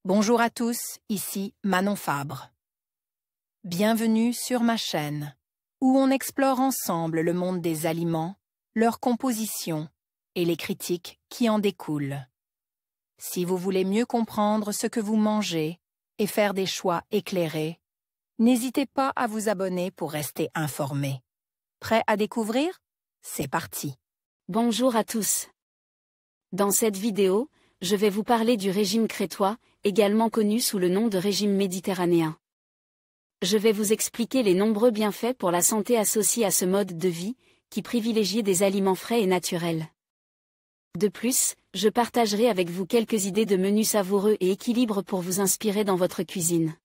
Bonjour à tous, ici Manon Fabre. Bienvenue sur ma chaîne, où on explore ensemble le monde des aliments, leur composition et les critiques qui en découlent. Si vous voulez mieux comprendre ce que vous mangez et faire des choix éclairés, n'hésitez pas à vous abonner pour rester informé. Prêt à découvrir? C'est parti! Bonjour à tous. Dans cette vidéo, je vais vous parler du régime crétois, également connu sous le nom de régime méditerranéen. Je vais vous expliquer les nombreux bienfaits pour la santé associés à ce mode de vie, qui privilégie des aliments frais et naturels. De plus, je partagerai avec vous quelques idées de menus savoureux et équilibrés pour vous inspirer dans votre cuisine.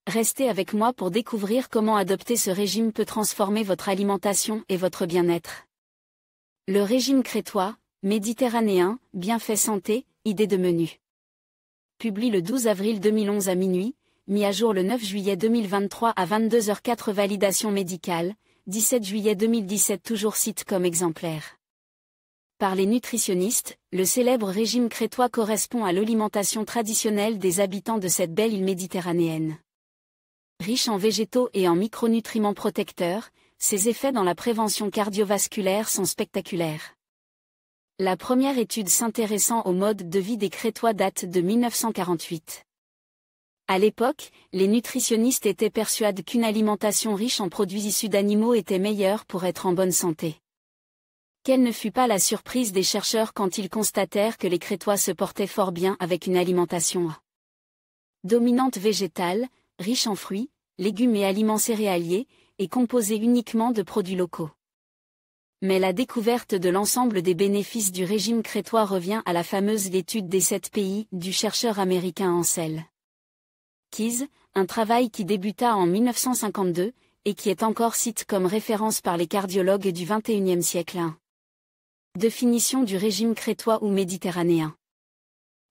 Restez avec moi pour découvrir comment adopter ce régime peut transformer votre alimentation et votre bien-être. Le régime crétois, méditerranéen, bienfaits santé, idées de menu. Publié le 12 avril 2011 à minuit, mis à jour le 9 juillet 2023 à 22h04. Validation médicale, 17 juillet 2017. Toujours cite comme exemplaire. Par les nutritionnistes, le célèbre régime crétois correspond à l'alimentation traditionnelle des habitants de cette belle île méditerranéenne. Riche en végétaux et en micronutriments protecteurs, ses effets dans la prévention cardiovasculaire sont spectaculaires. La première étude s'intéressant au mode de vie des Crétois date de 1948. À l'époque, les nutritionnistes étaient persuadés qu'une alimentation riche en produits issus d'animaux était meilleure pour être en bonne santé. Quelle ne fut pas la surprise des chercheurs quand ils constatèrent que les Crétois se portaient fort bien avec une alimentation dominante végétale, riche en fruits, légumes et aliments céréaliers, et composée uniquement de produits locaux. Mais la découverte de l'ensemble des bénéfices du régime crétois revient à la fameuse étude des 7 pays du chercheur américain Ansel Keys, un travail qui débuta en 1952, et qui est encore cité comme référence par les cardiologues du XXIe siècle. Définition du régime crétois ou méditerranéen.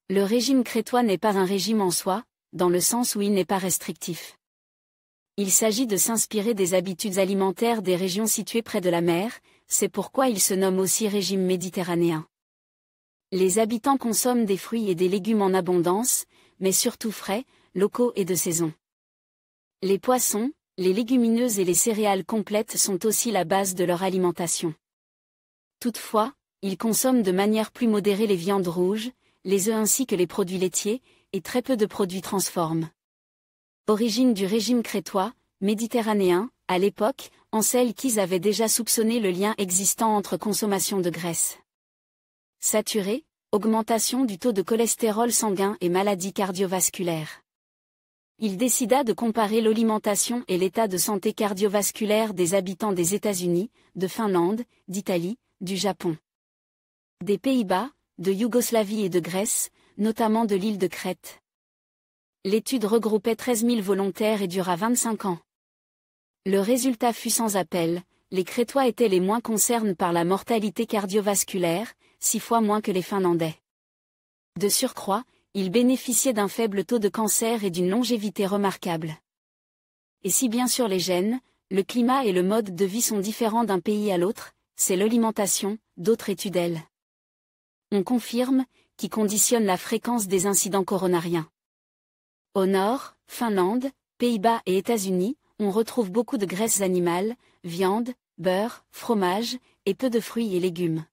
Le régime crétois n'est pas un régime en soi, dans le sens où il n'est pas restrictif. Il s'agit de s'inspirer des habitudes alimentaires des régions situées près de la mer, c'est pourquoi il se nomme aussi régime méditerranéen. Les habitants consomment des fruits et des légumes en abondance, mais surtout frais, locaux et de saison. Les poissons, les légumineuses et les céréales complètes sont aussi la base de leur alimentation. Toutefois, ils consomment de manière plus modérée les viandes rouges, les œufs ainsi que les produits laitiers, et très peu de produits transformes. Origine du régime crétois, méditerranéen, à l'époque, Ansel Keys avait déjà soupçonné le lien existant entre consommation de graisse saturée, augmentation du taux de cholestérol sanguin et maladies cardiovasculaires. Il décida de comparer l'alimentation et l'état de santé cardiovasculaire des habitants des États-Unis, de Finlande, d'Italie, du Japon, des Pays-Bas, de Yougoslavie et de Grèce, notamment de l'île de Crète. L'étude regroupait 13 000 volontaires et dura 25 ans. Le résultat fut sans appel, les Crétois étaient les moins concernés par la mortalité cardiovasculaire, 6 fois moins que les Finlandais. De surcroît, ils bénéficiaient d'un faible taux de cancer et d'une longévité remarquable. Et si bien sûr les gènes, le climat et le mode de vie sont différents d'un pays à l'autre, c'est l'alimentation, d'autres études on confirme, qui conditionne la fréquence des incidents coronariens. Au nord, Finlande, Pays-Bas et États-Unis, on retrouve beaucoup de graisses animales, viande, beurre, fromage, et peu de fruits et légumes.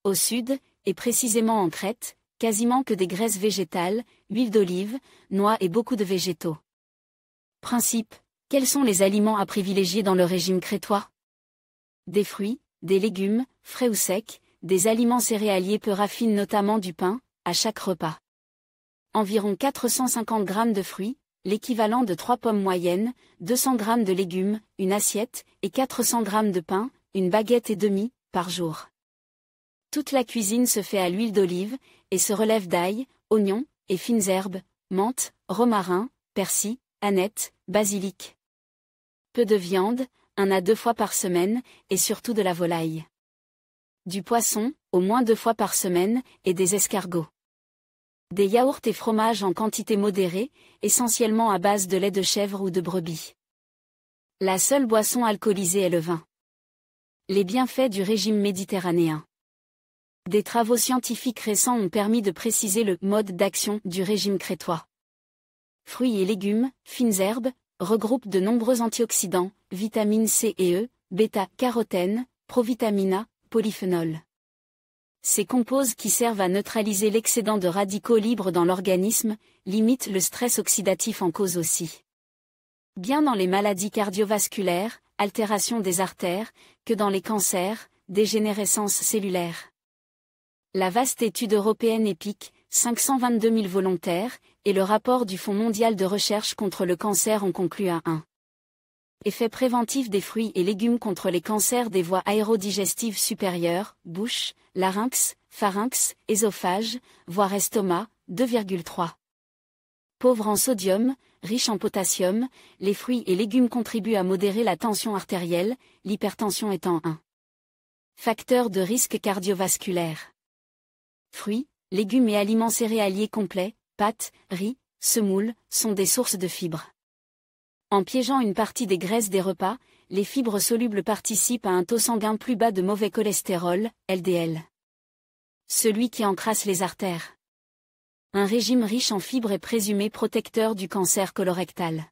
Au sud, et précisément en Crète, quasiment que des graisses végétales, huile d'olive, noix et beaucoup de végétaux. Principe, quels sont les aliments à privilégier dans le régime crétois? Des fruits, des légumes, frais ou secs, des aliments céréaliers peu raffinés notamment du pain, à chaque repas. Environ 450 g de fruits, l'équivalent de 3 pommes moyennes, 200 g de légumes, une assiette, et 400 g de pain, une baguette et demie, par jour. Toute la cuisine se fait à l'huile d'olive, et se relève d'ail, oignons, et fines herbes, menthe, romarin, persil, aneth, basilic. Peu de viande, 1 à 2 fois par semaine, et surtout de la volaille. Du poisson, au moins 2 fois par semaine, et des escargots. Des yaourts et fromages en quantité modérée, essentiellement à base de lait de chèvre ou de brebis. La seule boisson alcoolisée est le vin. Les bienfaits du régime méditerranéen. Des travaux scientifiques récents ont permis de préciser le mode d'action du régime crétois. Fruits et légumes, fines herbes, regroupent de nombreux antioxydants, vitamines C et E, bêta-carotène, provitamine A, polyphénol. Ces composés qui servent à neutraliser l'excédent de radicaux libres dans l'organisme, limitent le stress oxydatif en cause aussi. Bien dans les maladies cardiovasculaires, altération des artères, que dans les cancers, dégénérescence cellulaire. La vaste étude européenne EPIC, 522 000 volontaires, et le rapport du Fonds mondial de recherche contre le cancer ont conclu à un effet préventif des fruits et légumes contre les cancers des voies aérodigestives supérieures, bouche, larynx, pharynx, œsophage, voire estomac, 2,3. Pauvres en sodium, riches en potassium, les fruits et légumes contribuent à modérer la tension artérielle, l'hypertension étant un facteur de risque cardiovasculaire. Fruits, légumes et aliments céréaliers complets, pâtes, riz, semoules, sont des sources de fibres. En piégeant une partie des graisses des repas, les fibres solubles participent à un taux sanguin plus bas de mauvais cholestérol, LDL. Celui qui encrasse les artères. Un régime riche en fibres est présumé protecteur du cancer colorectal.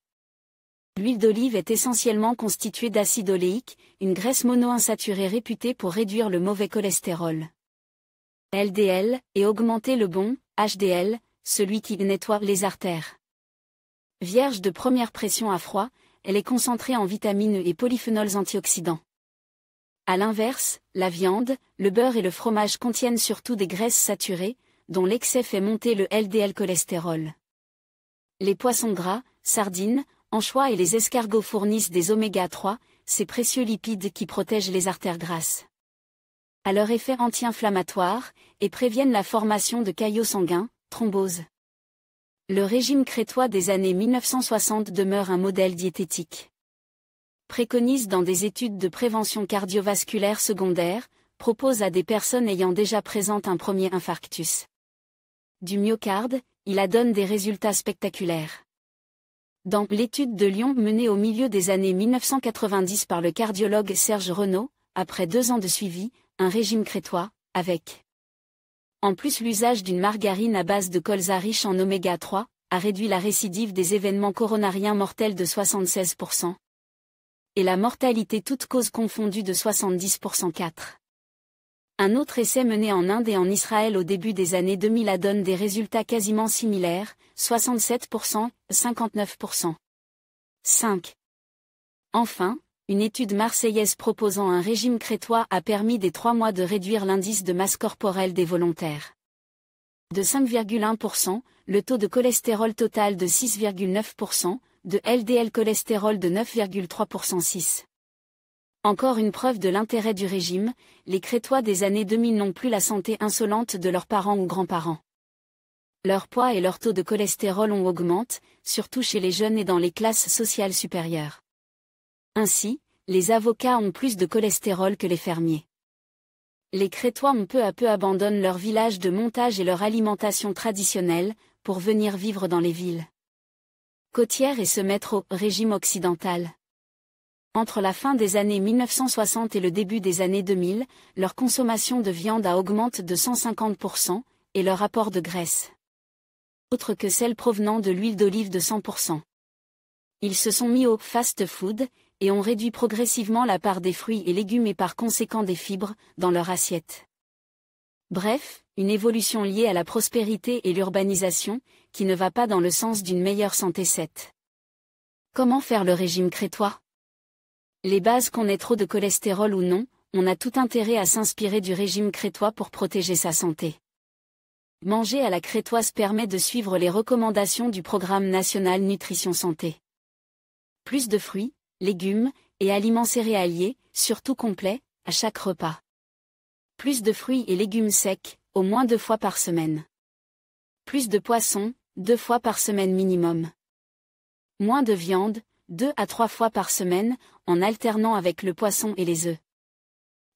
L'huile d'olive est essentiellement constituée d'acide oléique, une graisse monoinsaturée réputée pour réduire le mauvais cholestérol, LDL, et augmenter le bon, HDL, celui qui nettoie les artères. Vierge de première pression à froid, elle est concentrée en vitamines et polyphénols antioxydants. À l'inverse, la viande, le beurre et le fromage contiennent surtout des graisses saturées, dont l'excès fait monter le LDL cholestérol. Les poissons gras, sardines, anchois et les escargots fournissent des oméga 3, ces précieux lipides qui protègent les artères grasses. À leur effet anti-inflammatoire, et préviennent la formation de caillots sanguins, thrombose. Le régime crétois des années 1960 demeure un modèle diététique. Préconise dans des études de prévention cardiovasculaire secondaire, propose à des personnes ayant déjà présente un premier infarctus du myocarde, il adonne des résultats spectaculaires. Dans l'étude de Lyon menée au milieu des années 1990 par le cardiologue Serge Renaud, après 2 ans de suivi, un régime crétois, avec en plus l'usage d'une margarine à base de colza riche en oméga 3, a réduit la récidive des événements coronariens mortels de 76%. Et la mortalité toutes causes confondues de 70%. 4. Un autre essai mené en Inde et en Israël au début des années 2000 donne des résultats quasiment similaires, 67%, 59%. 5. Enfin, une étude marseillaise proposant un régime crétois a permis dès 3 mois de réduire l'indice de masse corporelle des volontaires de 5,1%, le taux de cholestérol total de 6,9%, de LDL cholestérol de 9,3%. 6. Encore une preuve de l'intérêt du régime, les crétois des années 2000 n'ont plus la santé insolente de leurs parents ou grands-parents. Leur poids et leur taux de cholestérol ont augmenté, surtout chez les jeunes et dans les classes sociales supérieures. Ainsi, les avocats ont plus de cholestérol que les fermiers. Les crétois ont peu à peu abandonné leur village de montage et leur alimentation traditionnelle, pour venir vivre dans les villes côtières et se mettre au régime occidental. Entre la fin des années 1960 et le début des années 2000, leur consommation de viande a augmenté de 150%, et leur apport de graisse autre que celle provenant de l'huile d'olive de 100%. Ils se sont mis au fast-food, et ont réduit progressivement la part des fruits et légumes et par conséquent des fibres, dans leur assiette. Bref, une évolution liée à la prospérité et l'urbanisation, qui ne va pas dans le sens d'une meilleure santé. 7. Comment faire le régime crétois ? Les bases qu'on ait trop de cholestérol ou non, on a tout intérêt à s'inspirer du régime crétois pour protéger sa santé. Manger à la crétoise permet de suivre les recommandations du Programme national nutrition santé. Plus de fruits, légumes, et aliments céréaliers, surtout complets, à chaque repas. Plus de fruits et légumes secs, au moins 2 fois par semaine. Plus de poissons, 2 fois par semaine minimum. Moins de viande, 2 à 3 fois par semaine, en alternant avec le poisson et les œufs.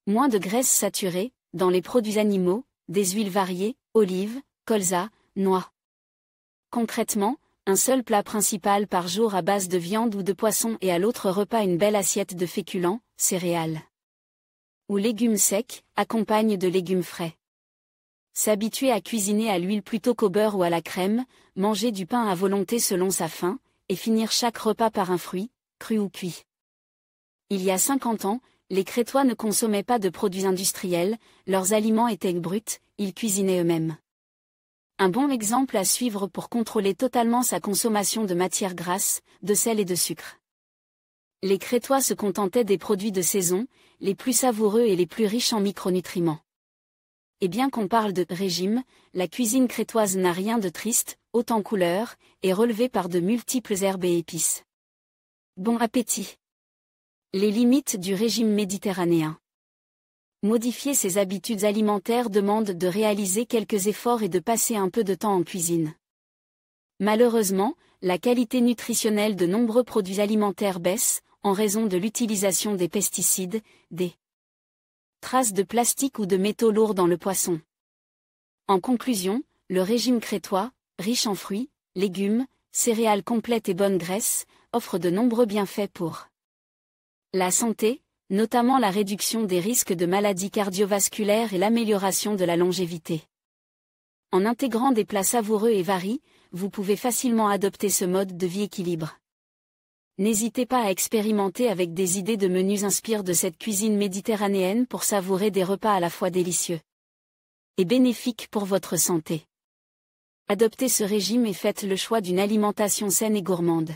Moins de graisses saturées, dans les produits animaux, des huiles variées, olives, colza, noix. Concrètement, un seul plat principal par jour à base de viande ou de poisson et à l'autre repas une belle assiette de féculents, céréales ou légumes secs, accompagne de légumes frais. S'habituer à cuisiner à l'huile plutôt qu'au beurre ou à la crème, manger du pain à volonté selon sa faim, et finir chaque repas par un fruit, cru ou cuit. Il y a 50 ans, les Crétois ne consommaient pas de produits industriels, leurs aliments étaient bruts, ils cuisinaient eux-mêmes. Un bon exemple à suivre pour contrôler totalement sa consommation de matières grasses, de sel et de sucre. Les Crétois se contentaient des produits de saison, les plus savoureux et les plus riches en micronutriments. Et bien qu'on parle de régime, la cuisine crétoise n'a rien de triste, haute en couleurs, et relevée par de multiples herbes et épices. Bon appétit! Les limites du régime méditerranéen. Modifier ses habitudes alimentaires demande de réaliser quelques efforts et de passer un peu de temps en cuisine. Malheureusement, la qualité nutritionnelle de nombreux produits alimentaires baisse, en raison de l'utilisation des pesticides, des traces de plastique ou de métaux lourds dans le poisson. En conclusion, le régime crétois, riche en fruits, légumes, céréales complètes et bonnes graisses, offre de nombreux bienfaits pour la santé, notamment la réduction des risques de maladies cardiovasculaires et l'amélioration de la longévité. En intégrant des plats savoureux et variés, vous pouvez facilement adopter ce mode de vie équilibre. N'hésitez pas à expérimenter avec des idées de menus inspirés de cette cuisine méditerranéenne pour savourer des repas à la fois délicieux et bénéfiques pour votre santé. Adoptez ce régime et faites le choix d'une alimentation saine et gourmande.